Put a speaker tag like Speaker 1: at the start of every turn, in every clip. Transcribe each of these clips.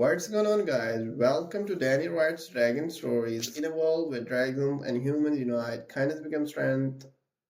Speaker 1: What's going on, guys? Welcome to Danny Wright's Dragon Stories. In a world where dragons and humans unite, kindness becomes strength,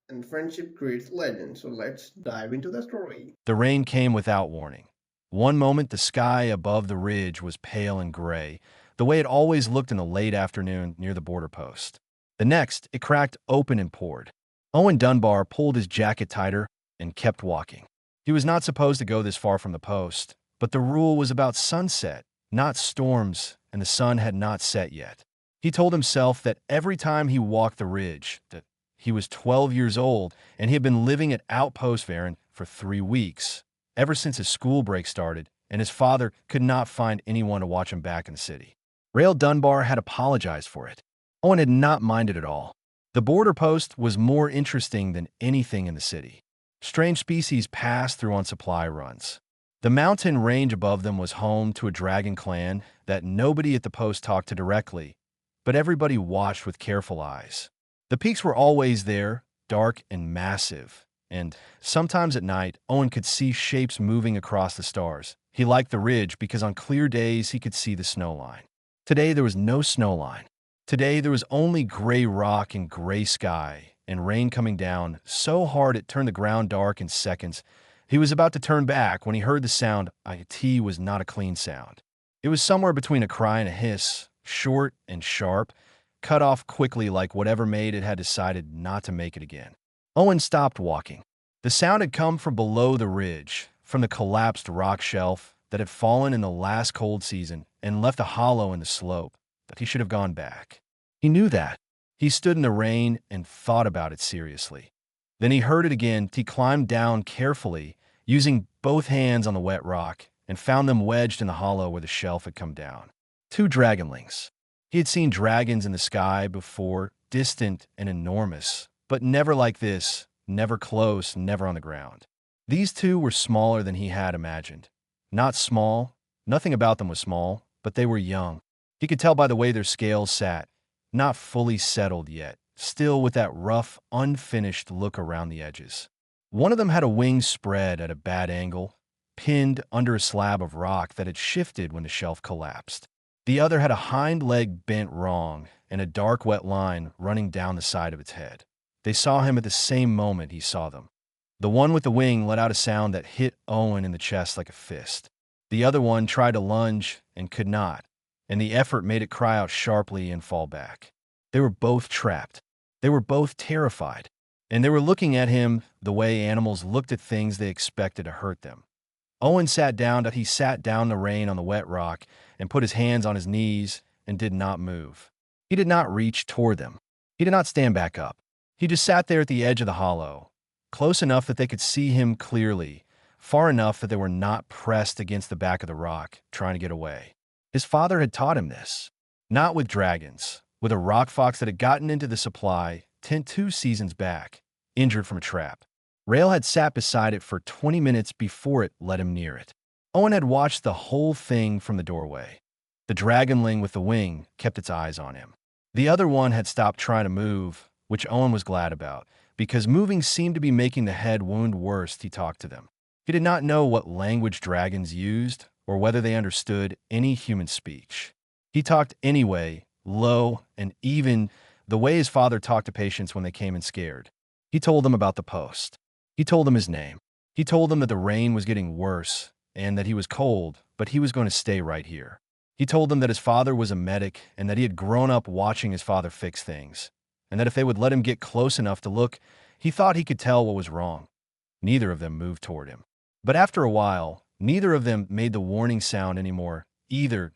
Speaker 1: and friendship creates legend. So let's dive into the story.
Speaker 2: The rain came without warning. One moment, the sky above the ridge was pale and gray, the way it always looked in the late afternoon near the border post. The next, it cracked open and poured. Owen Dunbar pulled his jacket tighter and kept walking. He was not supposed to go this far from the post, but the rule was about sunset, not storms, and the sun had not set yet. He told himself that every time he walked the ridge, that he was 12 years old and he had been living at Outpost Varen for 3 weeks, ever since his school break started, and his father could not find anyone to watch him back in the city. Rail Dunbar had apologized for it. Owen had not minded at all. The border post was more interesting than anything in the city. Strange species passed through on supply runs. The mountain range above them was home to a dragon clan that nobody at the post talked to directly, but everybody watched with careful eyes. The peaks were always there, dark and massive, and sometimes at night, Owen could see shapes moving across the stars. He liked the ridge because on clear days he could see the snow line. Today there was no snow line. Today there was only gray rock and gray sky, and rain coming down so hard it turned the ground dark in seconds. He was about to turn back when he heard the sound. It was not a clean sound. It was somewhere between a cry and a hiss, short and sharp, cut off quickly like whatever made it had decided not to make it again. Owen stopped walking. The sound had come from below the ridge, from the collapsed rock shelf that had fallen in the last cold season and left a hollow in the slope, that he should have gone back. He knew that. He stood in the rain and thought about it seriously. Then he heard it again. He climbed down carefully, using both hands on the wet rock, and found them wedged in the hollow where the shelf had come down. 2 dragonlings. He had seen dragons in the sky before, distant and enormous, but never like this, never close, never on the ground. These 2 were smaller than he had imagined. Not small, nothing about them was small, but they were young. He could tell by the way their scales sat, not fully settled yet, still with that rough, unfinished look around the edges. One of them had a wing spread at a bad angle, pinned under a slab of rock that had shifted when the shelf collapsed. The other had a hind leg bent wrong and a dark wet line running down the side of its head. They saw him at the same moment he saw them. The one with the wing let out a sound that hit Owen in the chest like a fist. The other one tried to lunge and could not, and the effort made it cry out sharply and fall back. They were both trapped. They were both terrified, and they were looking at him the way animals looked at things they expected to hurt them. Owen sat down in the rain on the wet rock and put his hands on his knees and did not move. He did not reach toward them. He did not stand back up. He just sat there at the edge of the hollow, close enough that they could see him clearly, far enough that they were not pressed against the back of the rock, trying to get away. His father had taught him this. Not with dragons, with a rock fox that had gotten into the supply 2 seasons back, injured from a trap. Rail had sat beside it for 20 minutes before it let him near it. Owen had watched the whole thing from the doorway. The dragonling with the wing kept its eyes on him. The other one had stopped trying to move, which Owen was glad about, because moving seemed to be making the head wound worse. He talked to them. He did not know what language dragons used or whether they understood any human speech. He talked anyway, low and even, the way his father talked to patients when they came in scared. He told them about the post. He told them his name. He told them that the rain was getting worse and that he was cold, but he was going to stay right here. He told them that his father was a medic and that he had grown up watching his father fix things, and that if they would let him get close enough to look, he thought he could tell what was wrong. Neither of them moved toward him. But after a while, neither of them made the warning sound anymore either.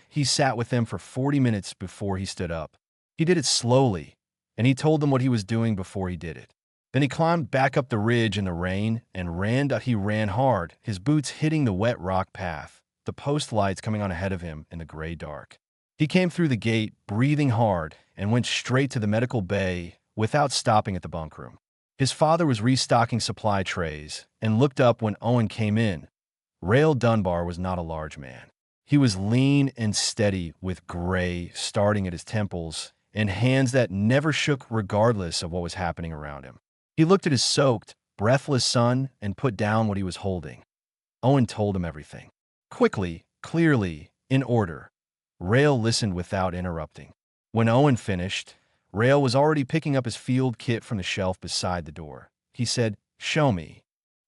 Speaker 2: He sat with them for 40 minutes before he stood up. He did it slowly, and he told them what he was doing before he did it. Then he climbed back up the ridge in the rain and ran. He ran hard, his boots hitting the wet rock path, the post lights coming on ahead of him in the gray dark. He came through the gate, breathing hard, and went straight to the medical bay without stopping at the bunk room. His father was restocking supply trays and looked up when Owen came in. Rail Dunbar was not a large man. He was lean and steady, with gray starting at his temples and hands that never shook regardless of what was happening around him. He looked at his soaked, breathless son and put down what he was holding. Owen told him everything. Quickly, clearly, in order. Rail listened without interrupting. When Owen finished, Rail was already picking up his field kit from the shelf beside the door. He said, "Show me."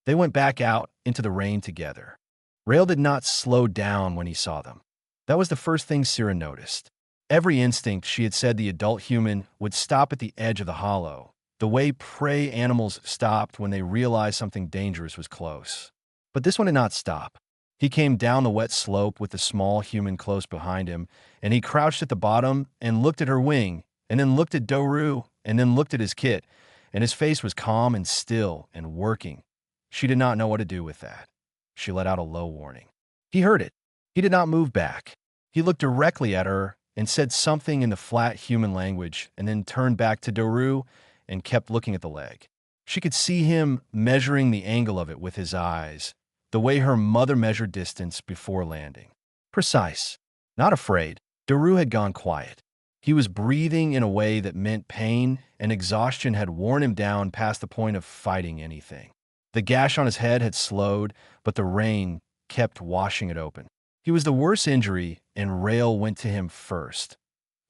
Speaker 2: They went back out into the rain together. Rail did not slow down when he saw them. That was the first thing Syrah noticed. Every instinct, she had said the adult human would stop at the edge of the hollow, the way prey animals stopped when they realized something dangerous was close. But this one did not stop. He came down the wet slope with the small human close behind him, and he crouched at the bottom and looked at her wing, and then looked at Doru, and then looked at his kit, and his face was calm and still and working. She did not know what to do with that. She let out a low warning. He heard it. He did not move back. He looked directly at her and said something in the flat human language, and then turned back to Doru and kept looking at the leg. She could see him measuring the angle of it with his eyes, the way her mother measured distance before landing. Precise. Not afraid. Doru had gone quiet. He was breathing in a way that meant pain, and exhaustion had worn him down past the point of fighting anything. The gash on his head had slowed, but the rain kept washing it open. He was the worst injury, and Rail went to him first.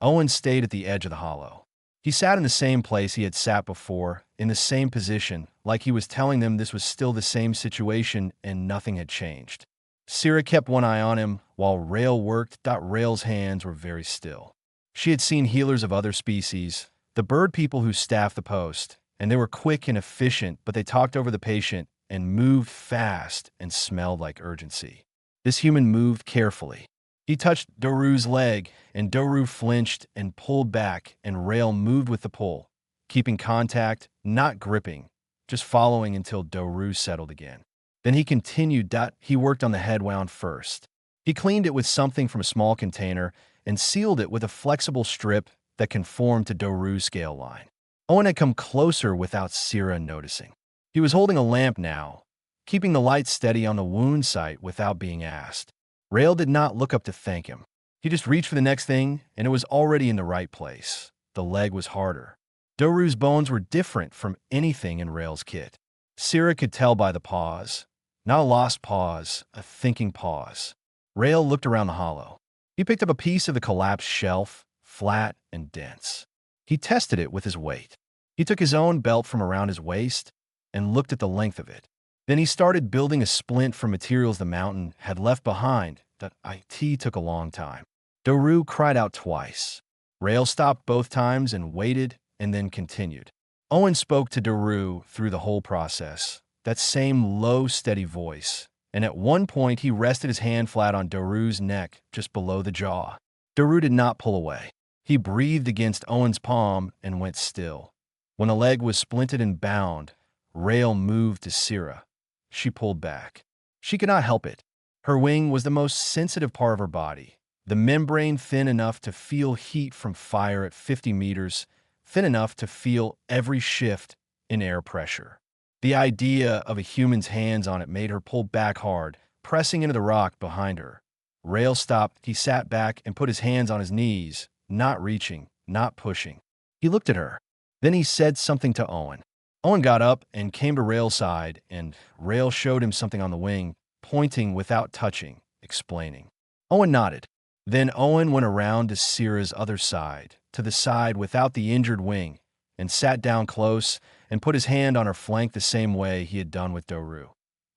Speaker 2: Owen stayed at the edge of the hollow. He sat in the same place he had sat before, in the same position, like he was telling them this was still the same situation and nothing had changed. Syrah kept one eye on him while Rail worked. Rail's hands were very still. She had seen healers of other species, the bird people who staffed the post, and they were quick and efficient, but they talked over the patient and moved fast and smelled like urgency. This human moved carefully. He touched Doru's leg, and Doru flinched and pulled back, and Rail moved with the pull, keeping contact, not gripping, just following until Doru settled again. Then he continued. He worked on the head wound first. He cleaned it with something from a small container and sealed it with a flexible strip that conformed to Doru's scale line. Owen had come closer without Syrah noticing. He was holding a lamp now, keeping the light steady on the wound site without being asked. Rail did not look up to thank him. He just reached for the next thing, and it was already in the right place. The leg was harder. Doru's bones were different from anything in Rail's kit. Syrah could tell by the pause. Not a lost pause, a thinking pause. Rail looked around the hollow. He picked up a piece of the collapsed shelf, flat and dense. He tested it with his weight. He took his own belt from around his waist and looked at the length of it. Then he started building a splint from materials the mountain had left behind. That IT took a long time. Doru cried out twice. Rail stopped both times and waited, and then continued. Owen spoke to Doru through the whole process, that same low, steady voice, and at one point he rested his hand flat on Doru's neck, just below the jaw. Doru did not pull away. He breathed against Owen's palm and went still. When the leg was splinted and bound, Rail moved to Syrah. She pulled back. She could not help it. Her wing was the most sensitive part of her body, the membrane thin enough to feel heat from fire at 50 meters, thin enough to feel every shift in air pressure. The idea of a human's hands on it made her pull back hard, pressing into the rock behind her. Rail stopped. He sat back and put his hands on his knees, not reaching, not pushing. He looked at her. Then he said something to Owen. Owen got up and came to Rail's side, and Rail showed him something on the wing, pointing without touching, explaining. Owen nodded. Then Owen went around to Syrah's other side, to the side without the injured wing, and sat down close and put his hand on her flank the same way he had done with Doru.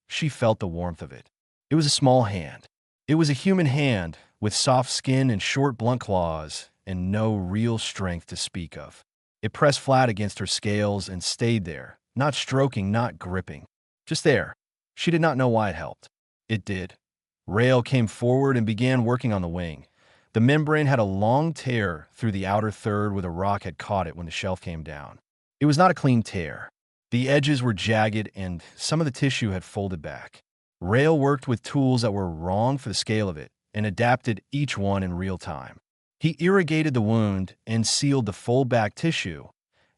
Speaker 2: She felt the warmth of it. It was a small hand. It was a human hand with soft skin and short, blunt claws and no real strength to speak of. It pressed flat against her scales and stayed there, not stroking, not gripping. Just there. She did not know why it helped. It did. Rail came forward and began working on the wing. The membrane had a long tear through the outer third where the rock had caught it when the shelf came down. It was not a clean tear. The edges were jagged and some of the tissue had folded back. Rail worked with tools that were wrong for the scale of it and adapted each one in real time. He irrigated the wound and sealed the fold-back tissue,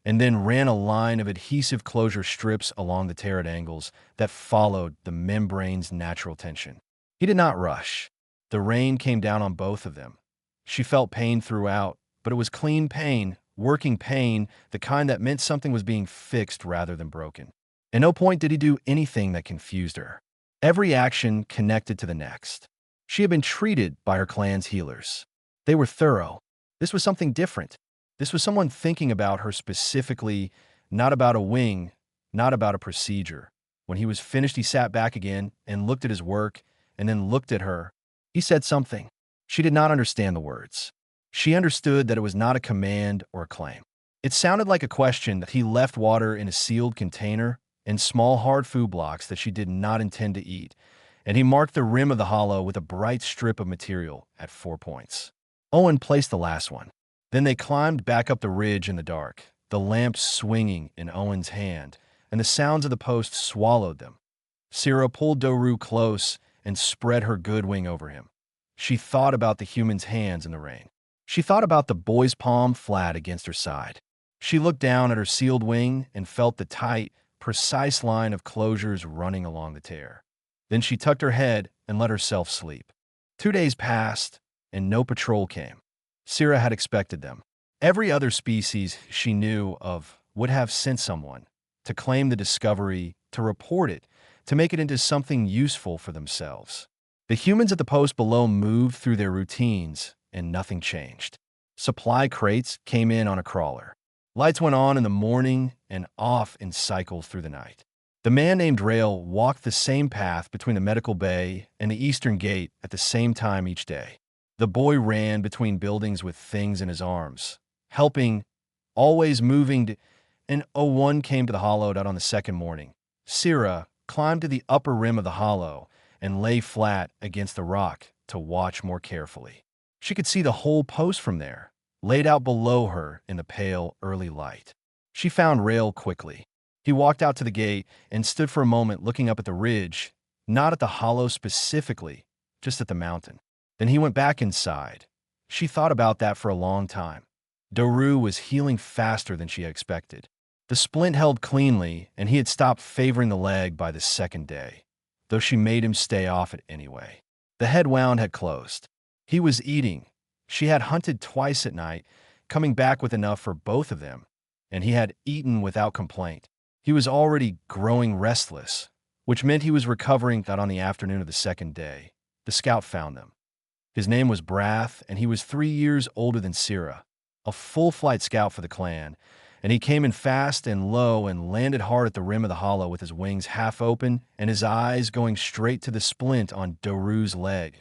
Speaker 2: and then ran a line of adhesive closure strips along the tear at angles that followed the membrane's natural tension. He did not rush. The rain came down on both of them. She felt pain throughout, but it was clean pain, working pain, the kind that meant something was being fixed rather than broken. At no point did he do anything that confused her. Every action connected to the next. She had been treated by her clan's healers. They were thorough. This was something different. This was someone thinking about her specifically, not about a wing, not about a procedure. When he was finished, he sat back again and looked at his work and then looked at her. He said something. She did not understand the words. She understood that it was not a command or a claim. It sounded like a question that he left water in a sealed container and small hard food blocks that she did not intend to eat, and he marked the rim of the hollow with a bright strip of material at 4 points. Owen placed the last one. Then they climbed back up the ridge in the dark, the lamp swinging in Owen's hand, and the sounds of the post swallowed them. Syrah pulled Doru close and spread her good wing over him. She thought about the human's hands in the rain. She thought about the boy's palm flat against her side. She looked down at her sealed wing and felt the tight, precise line of closures running along the tear. Then she tucked her head and let herself sleep. 2 days passed, and no patrol came. Syrah had expected them. Every other species she knew of would have sent someone to claim the discovery, to report it, to make it into something useful for themselves. The humans at the post below moved through their routines, and nothing changed. Supply crates came in on a crawler. Lights went on in the morning and off in cycles through the night. The man named Rail walked the same path between the medical bay and the eastern gate at the same time each day. The boy ran between buildings with things in his arms, helping, always moving, and Owen came to the hollow out on the second morning. Syrah climbed to the upper rim of the hollow and lay flat against the rock to watch more carefully. She could see the whole post from there, laid out below her in the pale, early light. She found Rail quickly. He walked out to the gate and stood for a moment looking up at the ridge, not at the hollow specifically, just at the mountain. Then he went back inside. She thought about that for a long time. Doru was healing faster than she had expected. The splint held cleanly, and he had stopped favoring the leg by the second day, though she made him stay off it anyway. The head wound had closed. He was eating. She had hunted twice at night, coming back with enough for both of them, and he had eaten without complaint. He was already growing restless, which meant he was recovering that on the afternoon of the second day. The scout found them. His name was Brath, and he was 3 years older than Syrah, a full-flight scout for the clan, and he came in fast and low and landed hard at the rim of the hollow with his wings half open and his eyes going straight to the splint on Doru's leg.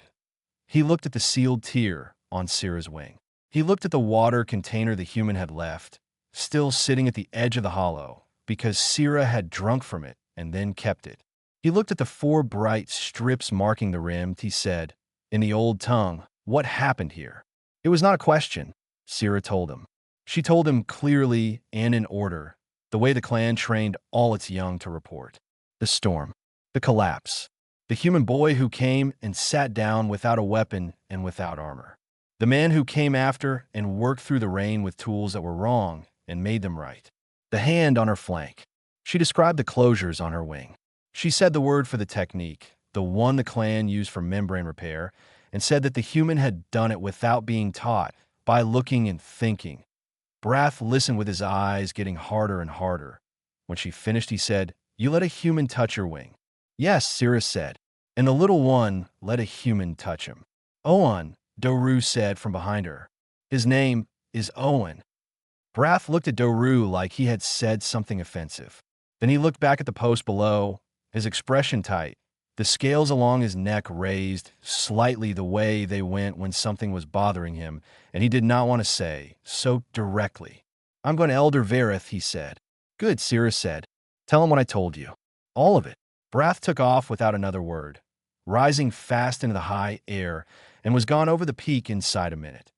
Speaker 2: He looked at the sealed tear on Syrah's wing. He looked at the water container the human had left, still sitting at the edge of the hollow, because Syrah had drunk from it and then kept it. He looked at the 4 bright strips marking the rim. He said, in the old tongue, "What happened here?" It was not a question, Syrah told him. She told him clearly and in order, the way the clan trained all its young to report. The storm, the collapse, the human boy who came and sat down without a weapon and without armor. The man who came after and worked through the rain with tools that were wrong and made them right. The hand on her flank. She described the closures on her wing. She said the word for the technique, the one the clan used for membrane repair, and said that the human had done it without being taught, by looking and thinking. Brath listened with his eyes getting harder and harder. When she finished, he said, "You let a human touch your wing." "Yes," Syrah said, "and the little one let a human touch him." "Owen," Doru said from behind her. "His name is Owen." Brath looked at Doru like he had said something offensive. Then he looked back at the post below, his expression tight, the scales along his neck raised slightly the way they went when something was bothering him, and he did not want to say, so directly. "I'm going to Elder Vareth," he said. "Good," Syrah said. "Tell him what I told you. All of it." Brath took off without another word, rising fast into the high air, and was gone over the peak inside a minute.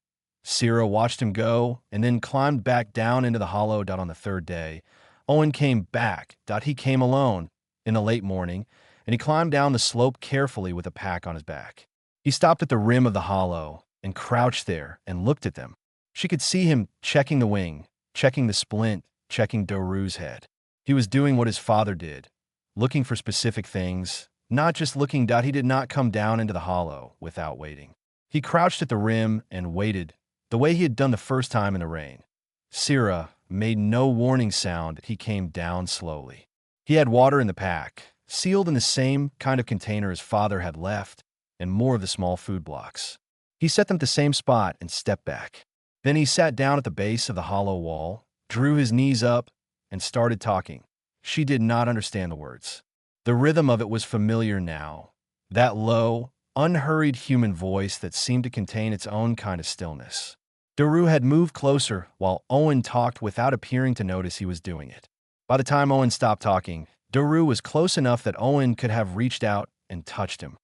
Speaker 2: Syrah watched him go, and then climbed back down into the hollow. On the third day, Owen came back. He came alone in the late morning, and he climbed down the slope carefully with a pack on his back. He stopped at the rim of the hollow and crouched there and looked at them. She could see him checking the wing, checking the splint, checking Doru's head. He was doing what his father did, looking for specific things, not just looking. He did not come down into the hollow without waiting. He crouched at the rim and waited, the way he had done the first time in the rain. Syrah made no warning sound. He came down slowly. He had water in the pack, sealed in the same kind of container his father had left, and more of the small food blocks. He set them at the same spot and stepped back. Then he sat down at the base of the hollow wall, drew his knees up, and started talking. She did not understand the words. The rhythm of it was familiar now, that low, unhurried human voice that seemed to contain its own kind of stillness. Daru had moved closer while Owen talked without appearing to notice he was doing it. By the time Owen stopped talking, Daru was close enough that Owen could have reached out and touched him.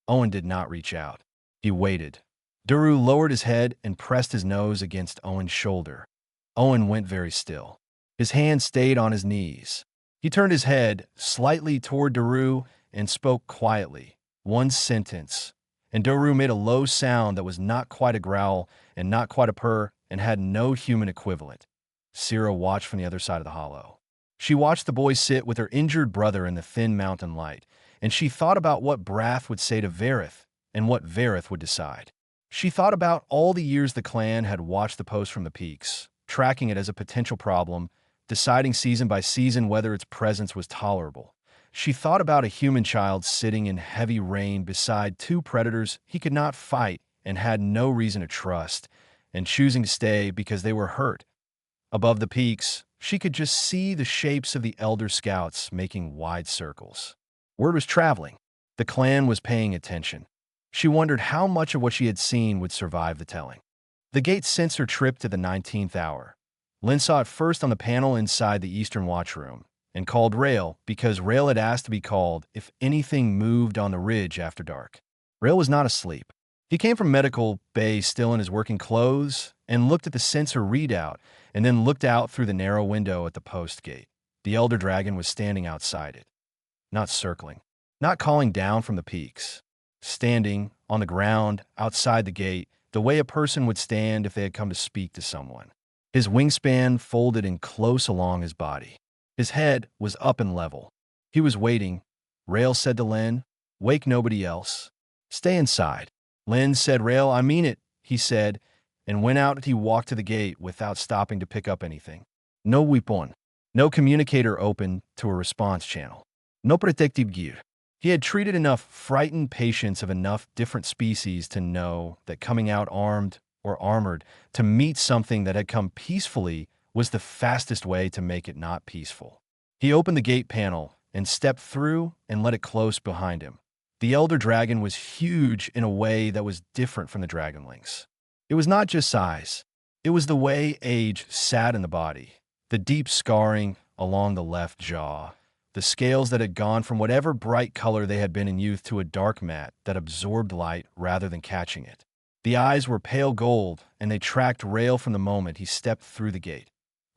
Speaker 2: Owen did not reach out. He waited. Daru lowered his head and pressed his nose against Owen's shoulder. Owen went very still. His hand stayed on his knees. He turned his head slightly toward Daru and spoke quietly, one sentence, and Daru made a low sound that was not quite a growl and not quite a purr and had no human equivalent. Syrah watched from the other side of the hollow. She watched the boy sit with her injured brother in the thin mountain light, and she thought about what Brath would say to Vareth and what Vareth would decide. She thought about all the years the clan had watched the post from the peaks, tracking it as a potential problem, deciding season by season whether its presence was tolerable. She thought about a human child sitting in heavy rain beside two predators he could not fight and had no reason to trust, and choosing to stay because they were hurt. Above the peaks, she could just see the shapes of the elder scouts making wide circles. Word was traveling. The clan was paying attention. She wondered how much of what she had seen would survive the telling. The gate sensed her trip to the 19th hour. Lynn saw it first on the panel inside the Eastern Watch Room and called Rail because Rail had asked to be called if anything moved on the ridge after dark. Rail was not asleep. He came from medical bay still in his working clothes and looked at the sensor readout and then looked out through the narrow window at the post gate. The Elder Dragon was standing outside it, not circling, not calling down from the peaks. Standing on the ground outside the gate the way a person would stand if they had come to speak to someone. His wingspan folded in close along his body. His head was up and level. He was waiting. Rail said to Len, "Wake nobody else. Stay inside." Len said, "Rail, I mean it," he said, and went out. He walked to the gate without stopping to pick up anything. No weapon. No communicator open to a response channel. No protective gear. He had treated enough frightened patients of enough different species to know that coming out armed or armored to meet something that had come peacefully was the fastest way to make it not peaceful. He opened the gate panel and stepped through and let it close behind him. The Elder Dragon was huge in a way that was different from the Dragonlings. It was not just size. It was the way age sat in the body, the deep scarring along the left jaw, the scales that had gone from whatever bright color they had been in youth to a dark matte that absorbed light rather than catching it. The eyes were pale gold, and they tracked Rail from the moment he stepped through the gate.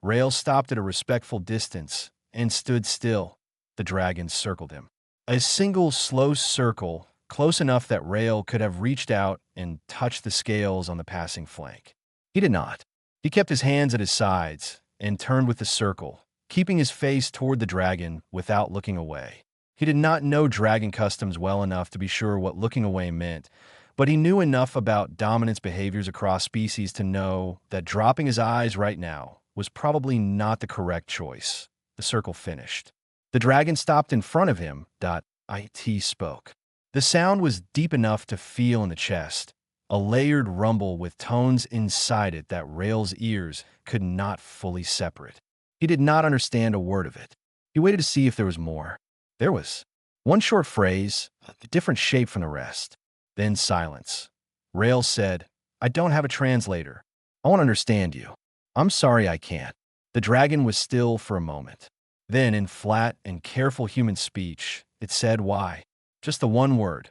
Speaker 2: Rail stopped at a respectful distance and stood still. The dragon circled him. A single slow circle, close enough that Rail could have reached out and touched the scales on the passing flank. He did not. He kept his hands at his sides and turned with the circle, keeping his face toward the dragon without looking away. He did not know dragon customs well enough to be sure what looking away meant, but he knew enough about dominance behaviors across species to know that dropping his eyes right now was probably not the correct choice. The circle finished. The dragon stopped in front of him. It spoke. The sound was deep enough to feel in the chest, a layered rumble with tones inside it that Rail's ears could not fully separate. He did not understand a word of it. He waited to see if there was more. There was. One short phrase, a different shape from the rest. Then silence. Rail said, "I don't have a translator. I want to understand you. I'm sorry I can't." The dragon was still for a moment. Then, in flat and careful human speech, it said why. Just the one word.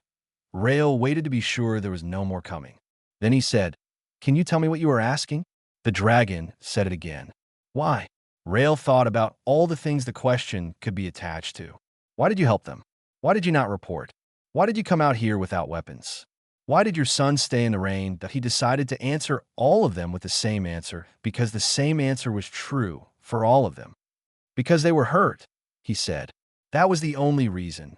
Speaker 2: Rail waited to be sure there was no more coming. Then he said, "Can you tell me what you were asking?" The dragon said it again. "Why?" Rail thought about all the things the question could be attached to. Why did you help them? Why did you not report? Why did you come out here without weapons? Why did your son stay in the rain? That he decided to answer all of them with the same answer because the same answer was true for all of them. Because they were hurt, he said. That was the only reason.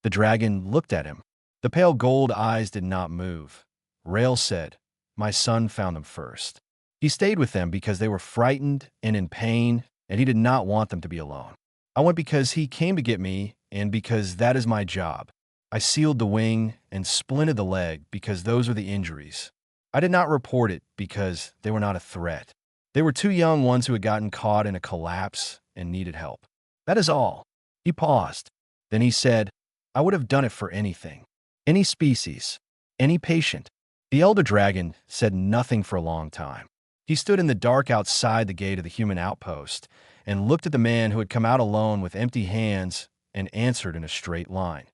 Speaker 2: The dragon looked at him. The pale gold eyes did not move. Rail said, "My son found them first. He stayed with them because they were frightened and in pain, and he did not want them to be alone. I went because he came to get me, and because that is my job. I sealed the wing and splinted the leg because those were the injuries. I did not report it because they were not a threat. They were two young ones who had gotten caught in a collapse and needed help. That is all. He paused. Then he said, I would have done it for anything. Any species. Any patient. The elder dragon said nothing for a long time. He stood in the dark outside the gate of the human outpost and looked at the man who had come out alone with empty hands and answered in a straight line.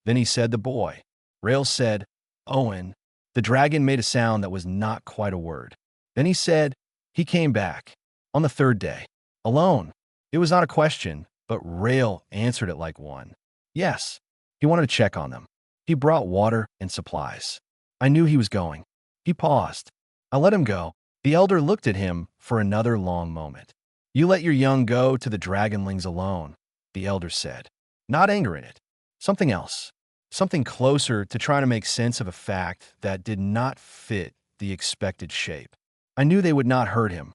Speaker 2: Then he said, the boy. Rail said, Owen. The dragon made a sound that was not quite a word. Then he said, he came back. On the third day. Alone. It was not a question, but Rail answered it like one. Yes. He wanted to check on them. He brought water and supplies. I knew he was going. He paused. I let him go. The elder looked at him for another long moment. You let your young go to the Dragonlings alone, the elder said. Not anger in it. Something else. Something closer to trying to make sense of a fact that did not fit the expected shape. I knew they would not hurt him,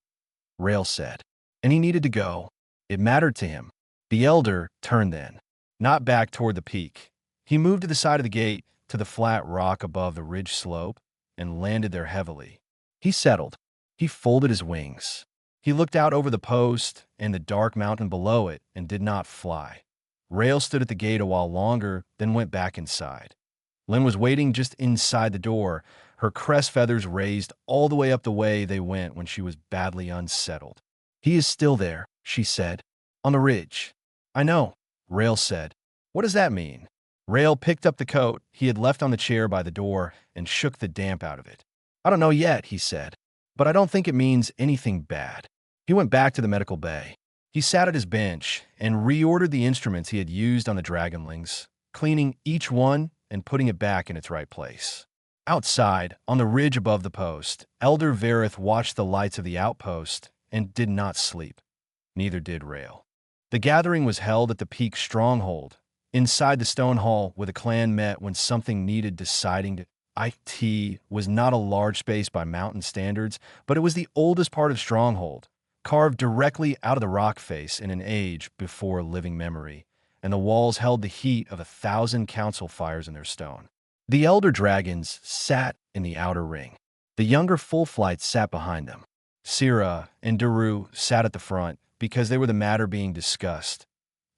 Speaker 2: Rail said. And he needed to go. It mattered to him. The elder turned then, not back toward the peak. He moved to the side of the gate, to the flat rock above the ridge slope, and landed there heavily. He settled. He folded his wings. He looked out over the post and the dark mountain below it and did not fly. Rail stood at the gate a while longer, then went back inside. Lynn was waiting just inside the door, her crest feathers raised all the way up the way they went when she was badly unsettled. He is still there, she said. On the ridge. I know, Rail said. What does that mean? Rail picked up the coat he had left on the chair by the door and shook the damp out of it. I don't know yet, he said, but I don't think it means anything bad. He went back to the medical bay. He sat at his bench and reordered the instruments he had used on the Dragonlings, cleaning each one and putting it back in its right place. Outside, on the ridge above the post, Elder Vareth watched the lights of the outpost and did not sleep. Neither did Rail. The gathering was held at the peak stronghold, inside the stone hall where the clan met when something needed deciding. It was not a large space by mountain standards, but it was the oldest part of Stronghold, carved directly out of the rock face in an age before living memory, and the walls held the heat of 1,000 council fires in their stone. The elder dragons sat in the outer ring. The younger full flights sat behind them. Syrah and Daru sat at the front because they were the matter being discussed.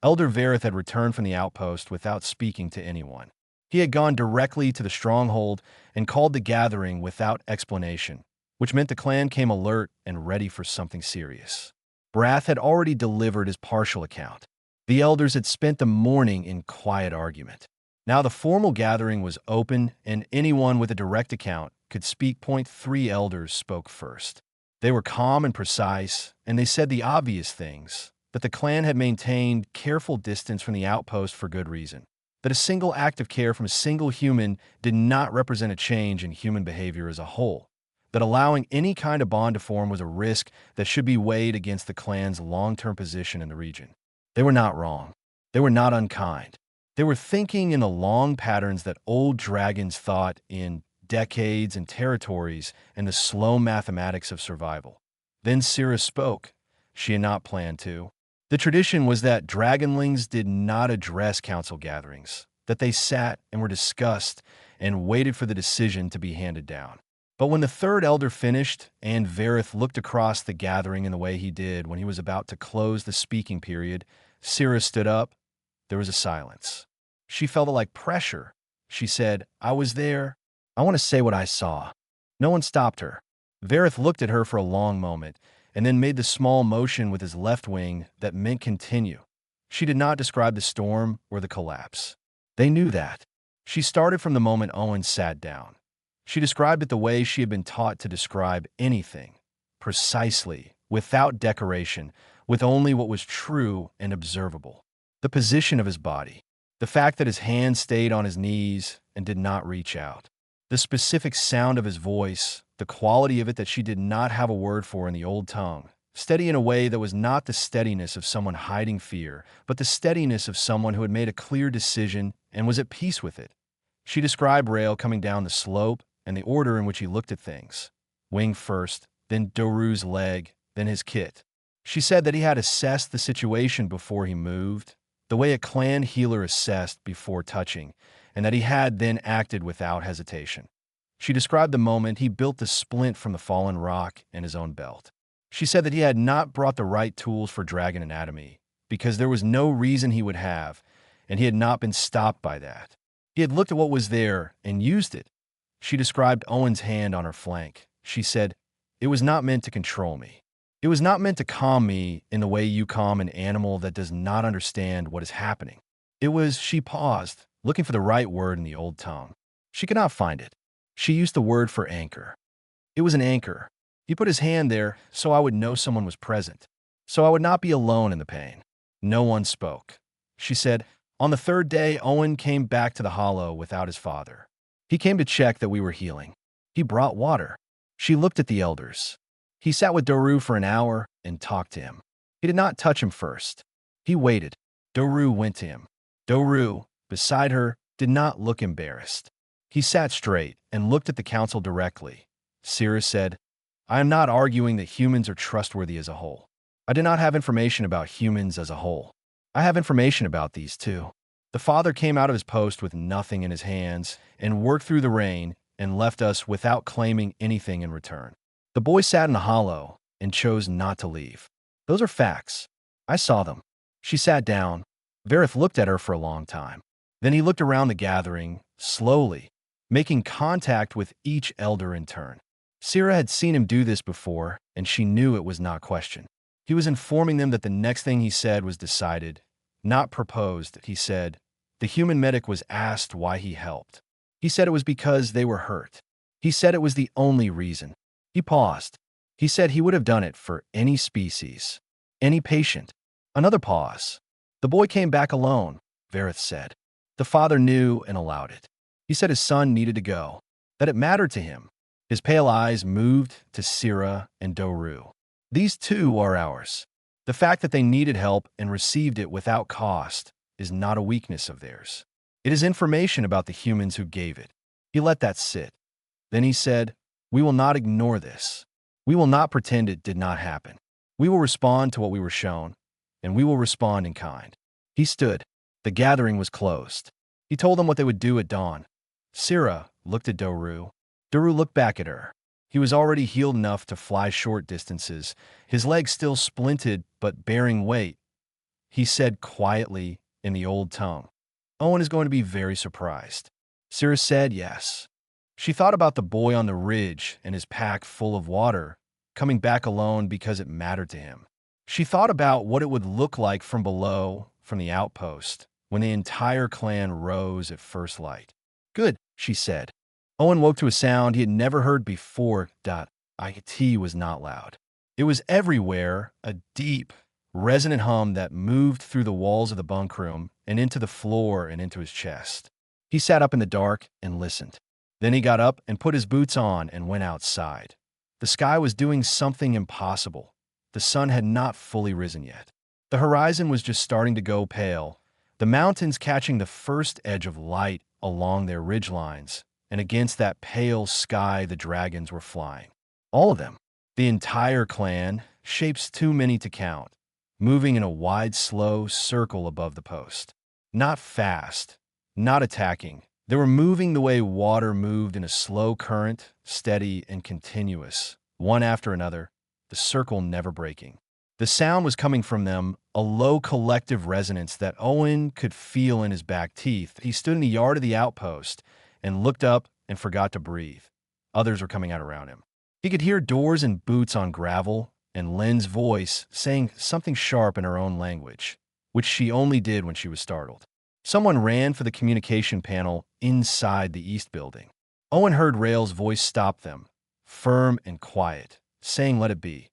Speaker 2: Elder Vareth had returned from the outpost without speaking to anyone. He had gone directly to the stronghold and called the gathering without explanation, which meant the clan came alert and ready for something serious. Brath had already delivered his partial account. The elders had spent the morning in quiet argument. Now the formal gathering was open, and anyone with a direct account could speak. Point 3 elders spoke first. They were calm and precise, and they said the obvious things, that the clan had maintained careful distance from the outpost for good reason, that a single act of care from a single human did not represent a change in human behavior as a whole, that allowing any kind of bond to form was a risk that should be weighed against the clan's long-term position in the region. They were not wrong. They were not unkind. They were thinking in the long patterns that old dragons thought in decades and territories and the slow mathematics of survival. Then Syrah spoke. She had not planned to. The tradition was that Dragonlings did not address council gatherings, that they sat and were discussed and waited for the decision to be handed down. But when the third elder finished and Vareth looked across the gathering in the way he did when he was about to close the speaking period, Syrah stood up. There was a silence. She felt it like pressure. She said, I was there. I want to say what I saw. No one stopped her. Vareth looked at her for a long moment and then made the small motion with his left wing that meant continue. She did not describe the storm or the collapse. They knew that. She started from the moment Owen sat down. She described it the way she had been taught to describe anything, precisely, without decoration, with only what was true and observable. The position of his body, the fact that his hands stayed on his knees and did not reach out, the specific sound of his voice, the quality of it that she did not have a word for in the old tongue, steady in a way that was not the steadiness of someone hiding fear, but the steadiness of someone who had made a clear decision and was at peace with it. She described Rail coming down the slope and the order in which he looked at things. Wing first, then Daru's leg, then his kit. She said that he had assessed the situation before he moved, the way a clan healer assessed before touching, and that he had then acted without hesitation. She described the moment he built the splint from the fallen rock in his own belt. She said that he had not brought the right tools for dragon anatomy, because there was no reason he would have, and he had not been stopped by that. He had looked at what was there and used it. She described Owen's hand on her flank. She said, "It was not meant to control me. It was not meant to calm me in the way you calm an animal that does not understand what is happening. It was," she paused, looking for the right word in the old tongue. She could not find it. She used the word for anchor. It was an anchor. He put his hand there so I would know someone was present, so I would not be alone in the pain. No one spoke. She said, "On the third day, Owen came back to the hollow without his father. He came to check that we were healing. He brought water." She looked at the elders. He sat with Doru for an hour and talked to him. He did not touch him first. He waited. Doru went to him. Doru, beside her, did not look embarrassed. He sat straight and looked at the council directly. Sira said, "I am not arguing that humans are trustworthy as a whole. I do not have information about humans as a whole. I have information about these two." The father came out of his post with nothing in his hands and worked through the rain and left us without claiming anything in return. The boy sat in the hollow and chose not to leave. Those are facts. I saw them. She sat down. Vareth looked at her for a long time. Then he looked around the gathering, slowly, making contact with each elder in turn. Sira had seen him do this before, and she knew it was not questioned. He was informing them that the next thing he said was decided, not proposed. He said, the human medic was asked why he helped. He said it was because they were hurt. He said it was the only reason. He paused. He said he would have done it for any species, any patient. Another pause. The boy came back alone, Vareth said. The father knew and allowed it. He said his son needed to go, that it mattered to him. His pale eyes moved to Sira and Doru. These two are ours. The fact that they needed help and received it without cost is not a weakness of theirs. It is information about the humans who gave it. He let that sit. Then he said, "We will not ignore this. We will not pretend it did not happen. We will respond to what we were shown, and we will respond in kind." He stood. The gathering was closed. He told them what they would do at dawn. Sira looked at Doru. Doru looked back at her. He was already healed enough to fly short distances, his legs still splinted but bearing weight. He said quietly in the old tongue, "Owen is going to be very surprised." Sira said yes. She thought about the boy on the ridge and his pack full of water, coming back alone because it mattered to him. She thought about what it would look like from below, from the outpost, when the entire clan rose at first light. "Good," she said. Owen woke to a sound he had never heard before. It was not loud. It was everywhere, a deep, resonant hum that moved through the walls of the bunk room and into the floor and into his chest. He sat up in the dark and listened. Then he got up and put his boots on and went outside. The sky was doing something impossible. The sun had not fully risen yet. The horizon was just starting to go pale, the mountains catching the first edge of light along their ridgelines, and against that pale sky the dragons were flying. All of them. The entire clan, shapes too many to count, moving in a wide, slow circle above the post. Not fast, not attacking. They were moving the way water moved in a slow current, steady and continuous, one after another, the circle never breaking. The sound was coming from them, a low collective resonance that Owen could feel in his back teeth. He stood in the yard of the outpost and looked up and forgot to breathe. Others were coming out around him. He could hear doors and boots on gravel and Lynn's voice saying something sharp in her own language, which she only did when she was startled. Someone ran for the communication panel inside the east building. Owen heard Rael's voice stop them, firm and quiet, saying let it be.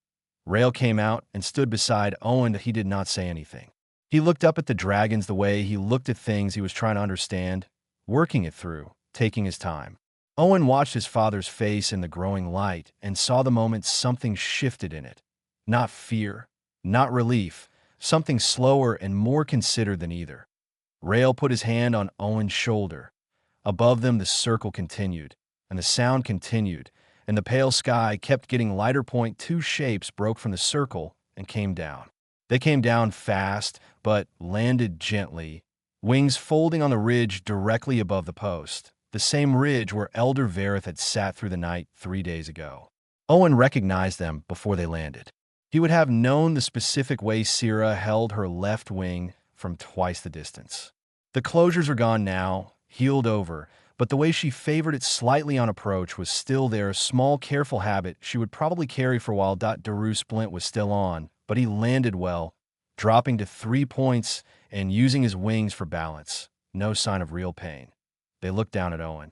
Speaker 2: Rael came out and stood beside Owen. He did not say anything. He looked up at the dragons the way he looked at things he was trying to understand, working it through, taking his time. Owen watched his father's face in the growing light and saw the moment something shifted in it. Not fear, not relief, something slower and more considered than either. Rael put his hand on Owen's shoulder. Above them the circle continued, and the sound continued, and the pale sky kept getting lighter. Two shapes broke from the circle and came down. They came down fast, but landed gently, wings folding on the ridge directly above the post, the same ridge where Elder Vareth had sat through the night 3 days ago. Owen recognized them before they landed. He would have known the specific way Syrah held her left wing from twice the distance. The closures are gone now, healed over, but the way she favored it slightly on approach was still there, a small, careful habit she would probably carry for a while. Daru Splint was still on, but he landed well, dropping to 3 points and using his wings for balance. No sign of real pain. They looked down at Owen.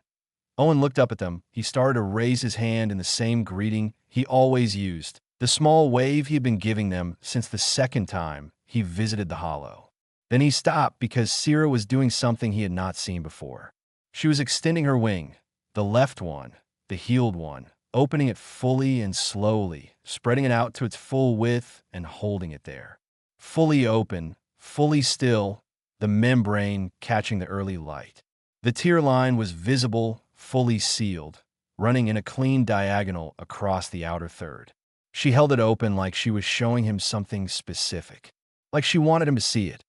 Speaker 2: Owen looked up at them. He started to raise his hand in the same greeting he always used, the small wave he had been giving them since the second time he visited the Hollow. Then he stopped because Syrah was doing something he had not seen before. She was extending her wing, the left one, the healed one, opening it fully and slowly, spreading it out to its full width and holding it there. Fully open, fully still, the membrane catching the early light. The tear line was visible, fully sealed, running in a clean diagonal across the outer third. She held it open like she was showing him something specific, like she wanted him to see it.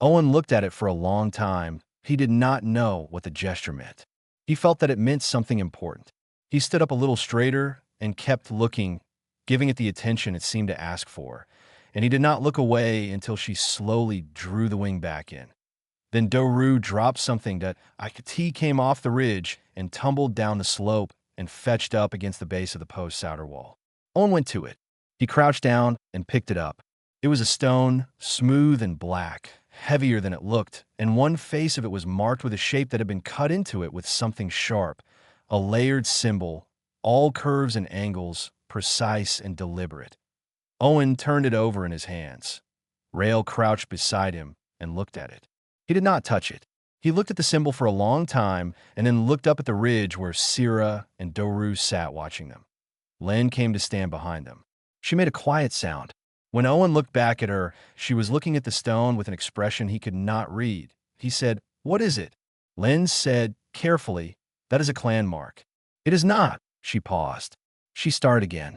Speaker 2: Owen looked at it for a long time. He did not know what the gesture meant. He felt that it meant something important. He stood up a little straighter and kept looking, giving it the attention it seemed to ask for, and he did not look away until she slowly drew the wing back in. Then Daru dropped something that T came off the ridge and tumbled down the slope and fetched up against the base of the post's outer wall. Owen went to it. He crouched down and picked it up. It was a stone, smooth and black, heavier than it looked, and one face of it was marked with a shape that had been cut into it with something sharp, a layered symbol, all curves and angles, precise and deliberate. Owen turned it over in his hands. Rael crouched beside him and looked at it. He did not touch it. He looked at the symbol for a long time and then looked up at the ridge where Syrah and Daru sat watching them. Len came to stand behind them. She made a quiet sound. When Owen looked back at her, she was looking at the stone with an expression he could not read. He said, "What is it?" Len said, carefully, "That is a clan mark." "It is not." She paused. She started again.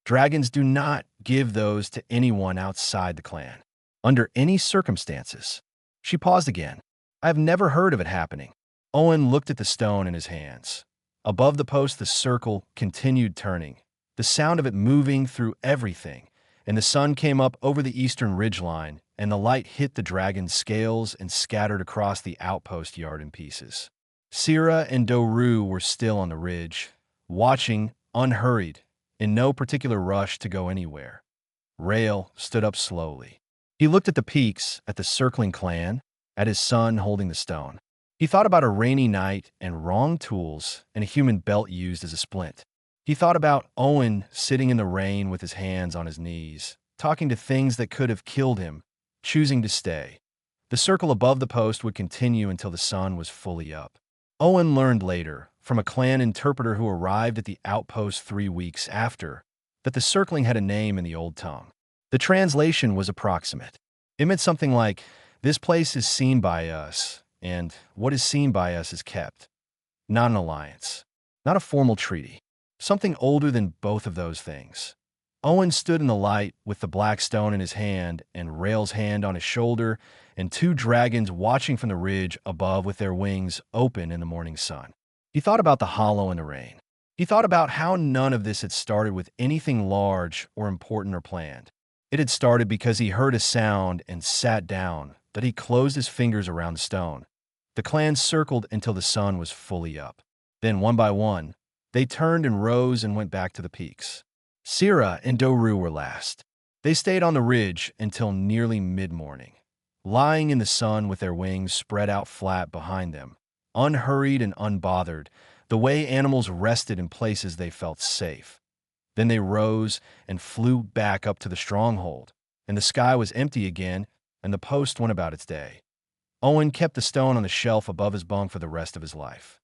Speaker 2: "Dragons do not give those to anyone outside the clan, under any circumstances." She paused again. "I have never heard of it happening." Owen looked at the stone in his hands. Above the post, the circle continued turning, the sound of it moving through everything, and the sun came up over the eastern ridgeline, and the light hit the dragon's scales and scattered across the outpost yard in pieces. Syrah and Daru were still on the ridge, watching, unhurried, in no particular rush to go anywhere. Rael stood up slowly. He looked at the peaks, at the circling clan, at his son holding the stone. He thought about a rainy night and wrong tools and a human belt used as a splint. He thought about Owen sitting in the rain with his hands on his knees, talking to things that could have killed him, choosing to stay. The circle above the post would continue until the sun was fully up. Owen learned later, from a clan interpreter who arrived at the outpost 3 weeks after, that the circling had a name in the old tongue. The translation was approximate. It meant something like, "This place is seen by us, and what is seen by us is kept." Not an alliance, not a formal treaty. Something older than both of those things. Owen stood in the light with the black stone in his hand and Rael's hand on his shoulder, and 2 dragons watching from the ridge above with their wings open in the morning sun. He thought about the hollow in the rain. He thought about how none of this had started with anything large or important or planned. It had started because he heard a sound and sat down, that he closed his fingers around the stone. The clan circled until the sun was fully up. Then, one by one, they turned and rose and went back to the peaks. Syrah and Daru were last. They stayed on the ridge until nearly mid-morning, lying in the sun with their wings spread out flat behind them, unhurried and unbothered, the way animals rested in places they felt safe. Then they rose and flew back up to the stronghold, and the sky was empty again, and the post went about its day. Owen kept the stone on the shelf above his bunk for the rest of his life.